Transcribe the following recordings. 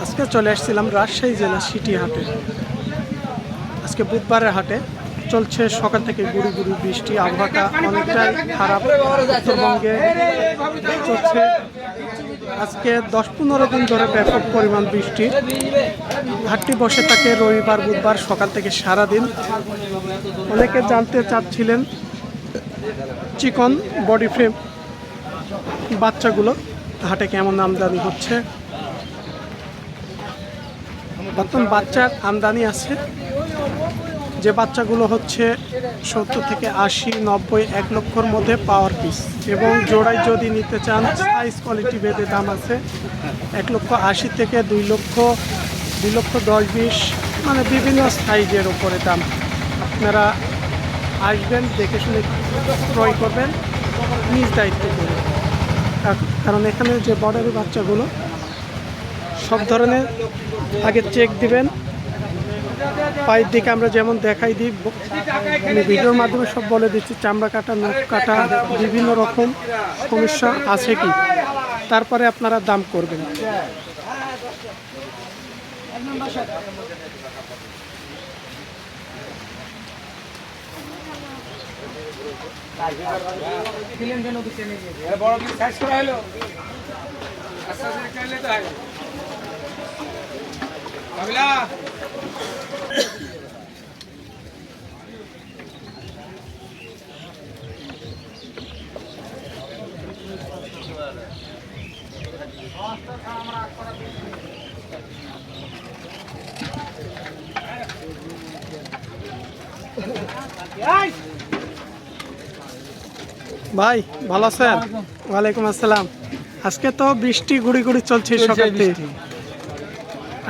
আজকে চলে আসছিলাম রাজশাহী জেলা সিটি হাটে। আজকে বুধবারের হাটে চলছে সকাল থেকে গুড়ি গুড়ি বৃষ্টি, আবহাওয়াটা অনেকটাই খারাপ উত্তরবঙ্গে চলছে। আজকে 10-15 দিন ধরে ব্যাপক পরিমাণ বৃষ্টি। হাটটি বসে থাকে রবিবার বুধবার সকাল থেকে সারাদিন। অনেকে জানতে চাচ্ছিলেন চিকন বডি ফ্রেম বাচ্চাগুলো হাটে কেমন আমদানি হচ্ছে। বর্তমান বাচ্চার আমদানি আছে, যে বাচ্চাগুলো হচ্ছে 70 থেকে 80, 90, 1 লক্ষর মধ্যে পাওয়ার পিস, এবং জোড়ায় যদি নিতে চান সাইজ কোয়ালিটি ভেদে দাম আছে। 1,80,000 থেকে 2 লক্ষ, 2 লক্ষ 10-20, মানে বিভিন্ন সাইজের উপরে দাম। আপনারা আসবেন, দেখে শুনে ক্রয় করবেন নিজ দায়িত্ব করে, কারণ এখানে যে বর্ডারি বাচ্চাগুলো সব ধরনের আগে চেক দিবেন। পায়ের দিকে আমরা যেমন দেখাই দিই, আমি ভিডিওর মাধ্যমে সব বলে দিচ্ছি, চামড়া কাটা, নখ কাটা, বিভিন্ন রকম সমস্যা আছে কি, তারপরে আপনারা দাম করবেন। ভাই ভালো আছেন? ওয়ালাইকুম আসসালাম। আজকে তো বৃষ্টি গুড়ি গুড়ি চলছে সকাল থেকে।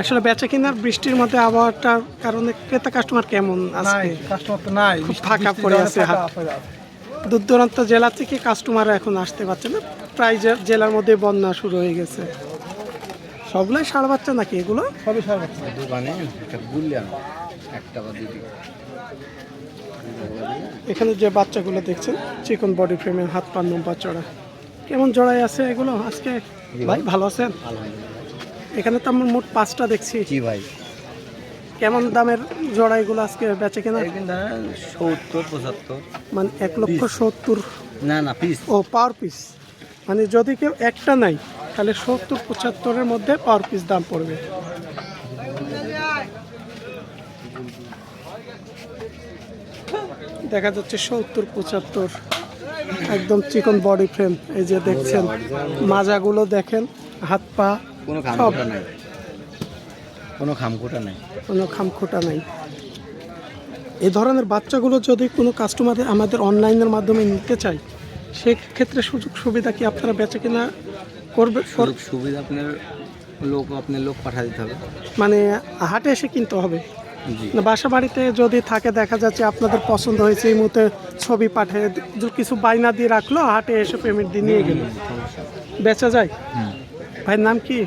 আসলে বেচা কিনার বৃষ্টির মধ্যে আবহাওয়াটার কারণে ক্রেতা কাস্টমার কেমন আজকে? কাস্টমার তো নাই, খুব ফাঁকা পড়ে আছে হাট। দূর দূরান্ত জেলা থেকে কাস্টমার এখন আসতে পারছে না, প্রায় জেলার মধ্যে বন্যা শুরু হয়ে গেছে। সবগুলোই ষাঁড় বাচ্চা নাকি এগুলো? সবই ষাঁড় বাচ্চা। এখানে যে বাচ্চাগুলো দেখছেন চিকন বডি ফ্রেমের, হাত পা লম্বা চড়া, কেমন জড়াই আছে এগুলো আজকে? ভাই ভালো আছেন? এখানে তো আমরা মোট 5টা দেখছি। জি ভাই। কেমন দামের জোড়া এগুলো আজকে বেচে কেনা? 70-75, মানে 1,70,000? না না পিস। ও পাওয়ার পিস, মানে যদি কেউ একটা নাই তাহলে 70-75-এর মধ্যে পাওয়ার পিস দাম পড়বে। দেখা যাচ্ছে 70-75, একদম চিকন বডি ফ্রেম। এই যে দেখছেন মাজাগুলো দেখেন, হাত পা কোনো খামখোটা নাই, কোনো খামখোটা নাই। এই ধরনের বাচ্চাগুলো যদি কোনো কাস্টমার আমাদের অনলাইনের মাধ্যমে নিতে চায়, সেক্ষেত্রে সুযোগ সুবিধা কি আপনারা বেচে কিনা করবে? সুবিধা আপনার লোক পাঠা দিতে হবে, মানে হাটে এসে কিনতে হবে না? বাসা বাড়িতে যদি থাকে, দেখা যাচ্ছে আপনাদের পছন্দ হয়েছে, এই মুহূর্তে ছবি পাঠিয়ে কিছু বায়না দিয়ে রাখলো, হাটে এসে পেমেন্ট দিয়ে নিয়ে গেল, বেচা যায়। ভাইয়ের নাম কি?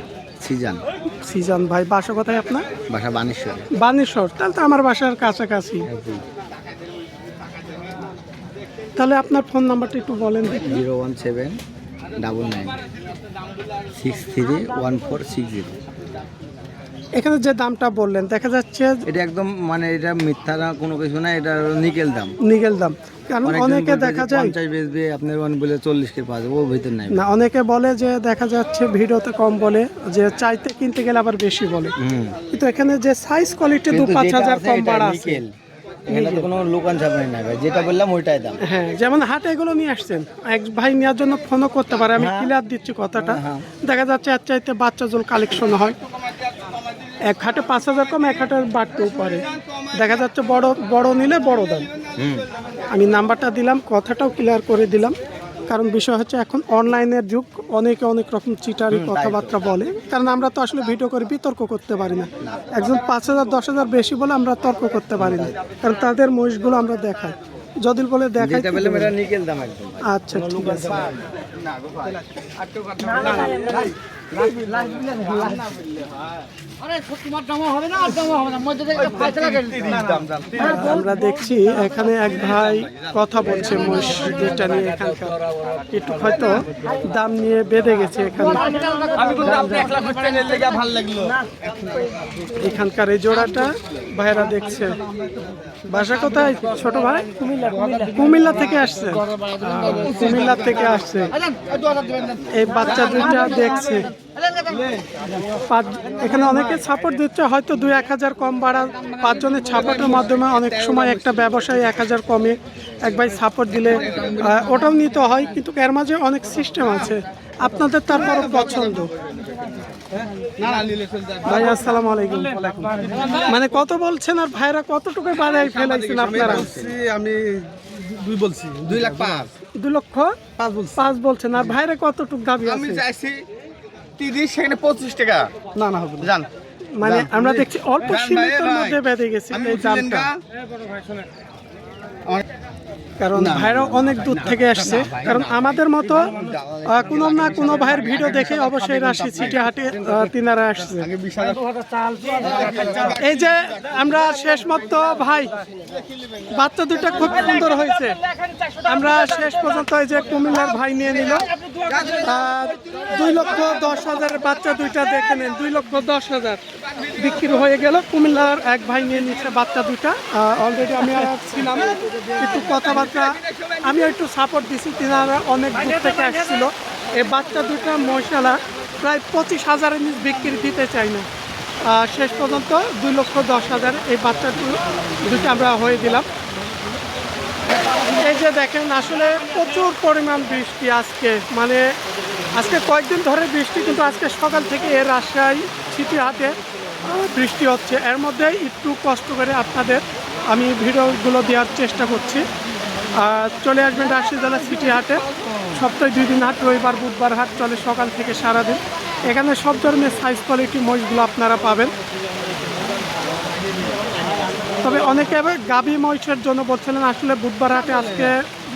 সিজান ভাই। বাসা কোথায় আপনার? বাসা বানেশ্বর। তাহলে তো আমার বাসার কাছাকাছি। তাহলে আপনার ফোন নাম্বারটা একটু বলেন। 01799631460। এখানে যে দামটা বললেন, দেখা যাচ্ছে এটা একদম মানে এটা মিথ্যা না, কোনো কিছু না, এটা নিকেল দাম। কারণ অনেকে দেখা যায় 50 বেচবে, আপনার বলে 40 কে পাওয়া যাবে, ওর ভিতর নাই না। অনেকে বলে যে দেখা যাচ্ছে ভিডিওতে কম বলে, যে চাইতে কিনতে গেলে আবার বেশি বলে। কিন্তু এখানে যে সাইজ কোয়ালিটি 2-5 হাজার কম বাড়া আছে। এখানে কোনো লোকান ছাপাই না ভাই, যেটা বললাম ওইটাই দাম। হ্যাঁ, যেমন হাটে এগুলো নিয়ে আসছেন, এক ভাই নেওয়ার জন্য ফোনও করতে পারে, আমি ক্লিয়ার দিচ্ছি কথাটা। দেখা যাচ্ছে এর চাইতে বাচ্চা জল কালেকশন হয়, এক হাটে 5,000 কম, এক হাটে বাড়তেও পারে। দেখা যাচ্ছে বড় নিলে বড় দাম। আমি নাম্বারটা দিলাম, কথাটাও ক্লিয়ার করে দিলাম, কারণ বিষয় হচ্ছে এখন অনলাইনের যুগ, অনেকে অনেক রকম চিটারি কথাবার্তা বলে। কারণ আমরা তো আসলে ভিডিও করে বিতর্ক করতে পারি না। একজন 5,000-10,000 বেশি বলে আমরা তর্ক করতে পারি না, কারণ তাদের মহিষগুলো আমরা দেখাই, যদি বলে দেখাই। নিকেল দাম একদম। আচ্ছা ঠিক আছে। আমরা দেখছি এখানে এক ভাই কথা বলছে মহিষ দুইটা নিয়ে, এখানকার একটু হয়তো দাম নিয়ে বেঁধে গেছে এখানে। এখানকার এই জোড়াটা ভাইরা দেখছে। বাসা কোথায় ছোট ভাই? কুমিল্লা থেকে আসছে। কুমিল্লা থেকে আসছে। এই বাচ্চা দুইটা দেখছে। এখানে অনেকে সাপোর্ট দিচ্ছে, হয়তো 2-1 কম বাড়া। 5 জনের সাপোর্টের মাধ্যমে অনেক সময় একটা ব্যবসায়ী 1000 কমে এক ভাই সাপোর্ট দিলে ওটাও নিতে হয়, কিন্তু এর মাঝে অনেক সিস্টেম আছে। আপনাদের তারপর পছন্দ। ভাই আসসালামু আলাইকুম। মানে কত বলছেন আর ভাইরা কতটুকু বাড়াই ফেলাইছেন আপনারা? আমি 2 বলছি, 2,05,000 2 লক্ষ 5 বলছেন, আর ভাইরা কতটুকু দাবি আমি আছে? চাইছি 30, সেখানে 25 টাকা। না না হবে না। জান মানে আমরা দেখছি অল্প সীমিতের মধ্যে বেঁধে গেছে এই দামটা, কারণ ভাইরা অনেক দূর থেকে আসছে। কারণ আমাদের মতো কোনো না কোনো ভাইয়ের ভিডিও দেখে অবশ্যই রাশি সিটি হাটে তিনারা আসছে। এই যে আমরা শেষ মতো ভাই বাচ্চা দুইটা খুব সুন্দর হয়েছে। আমরা শেষ পর্যন্ত এই যে কুমিল্লার ভাই নিয়ে নিল 2,10,000 বাচ্চা দুইটা দেখে নেন। 2,10,000 বিক্রি হয়ে গেল। কুমিল্লার এক ভাই নিয়ে নিচ্ছে বাচ্চা দুইটা। অলরেডি আমি ছিলাম একটু কথাবার্তা, আমি একটু সাপোর্ট দিছি। তিনারা অনেক দূর থেকে আসছিল। এই বাচ্চা দুইটা মশালা প্রায় 25,000-এর নিচ বিক্রি দিতে চাই না। শেষ পর্যন্ত 2,10,000 এই বাচ্চা দুইটা আমরা হয়ে দিলাম। এই যে দেখেন আসলে প্রচুর পরিমাণ বৃষ্টি আজকে, মানে আজকে কয়েকদিন ধরে বৃষ্টি, কিন্তু আজকে সকাল থেকে এর রাজশাহী সিটি হাটে বৃষ্টি হচ্ছে। এর মধ্যে একটু কষ্ট করে আপনাদের আমি ভিডিওগুলো দেওয়ার চেষ্টা করছি। চলে আসবেন রাজশাহী জেলা সিটি হাটে। সপ্তাহে 2 দিন হাট, রবিবার বুধবার হাট চলে সকাল থেকে সারাদিন। এখানে সব ধরনের সাইজ কোয়ালিটি মহিষগুলো আপনারা পাবেন। তবে অনেকে গাভী মহিষের জন্য বলছিলেন, আসলে বুধবার হাটে আজকে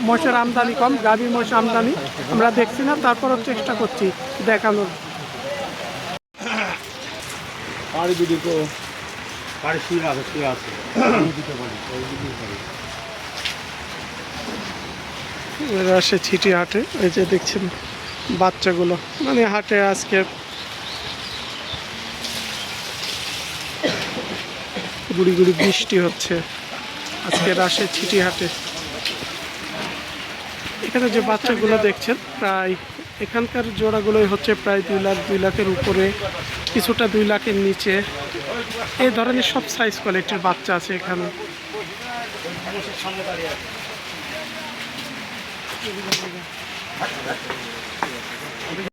মহিষের আমদানি কম, গাভী মহিষ আমদানি আমরা দেখছি না, তারপরও চেষ্টা করছি দেখানোর। আসে ছিটি হাটে, এই যে দেখছেন বাচ্চাগুলো, মানে হাটে আজকে গুড়ি গুড়ি বৃষ্টি হচ্ছে আজকে রাজশাহী ছিটি হাটে। এখানে যে বাচ্চাগুলো দেখছেন প্রায় এখানকার জোড়াগুলোই হচ্ছে প্রায় 2 লাখ, 2 লাখের উপরে, কিছুটা 2 লাখের নিচে। এই ধরনের সব সাইজ কোয়ালিটির বাচ্চা আছে এখানে।